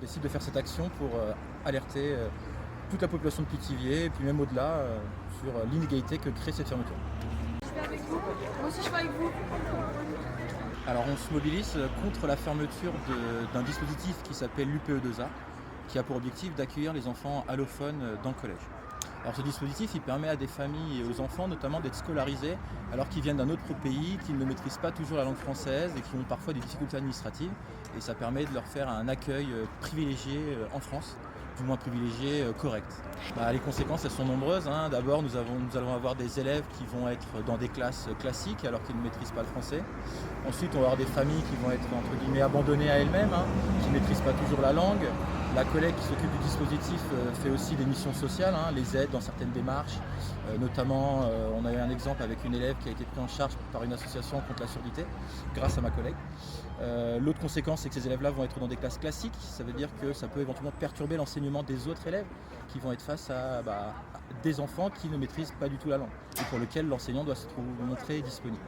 décide de faire cette action pour alerter toute la population de Pithiviers et puis même au-delà sur l'inégalité que crée cette fermeture. Je vais avec vous. Moi aussi je vais avec vous. Alors on se mobilise contre la fermeture d'un dispositif qui s'appelle l'UPE2A, qui a pour objectif d'accueillir les enfants allophones dans le collège. Alors ce dispositif il permet à des familles et aux enfants notamment d'être scolarisés alors qu'ils viennent d'un autre pays, qu'ils ne maîtrisent pas toujours la langue française et qui ont parfois des difficultés administratives. Et ça permet de leur faire un accueil privilégié en France, du moins privilégié correct. Les conséquences elles sont nombreuses. D'abord nous allons avoir des élèves qui vont être dans des classes classiques alors qu'ils ne maîtrisent pas le français. Ensuite on va avoir des familles qui vont être entre guillemets abandonnées à elles-mêmes, qui ne maîtrisent pas toujours la langue. La collègue qui s'occupe du dispositif fait aussi des missions sociales, les aide dans certaines démarches. Notamment, on a eu un exemple avec une élève qui a été prise en charge par une association contre la surdité, grâce à ma collègue. L'autre conséquence, c'est que ces élèves-là vont être dans des classes classiques. Ça veut dire que ça peut éventuellement perturber l'enseignement des autres élèves qui vont être face à des enfants qui ne maîtrisent pas du tout la langue et pour lesquels l'enseignant doit se montrer disponible.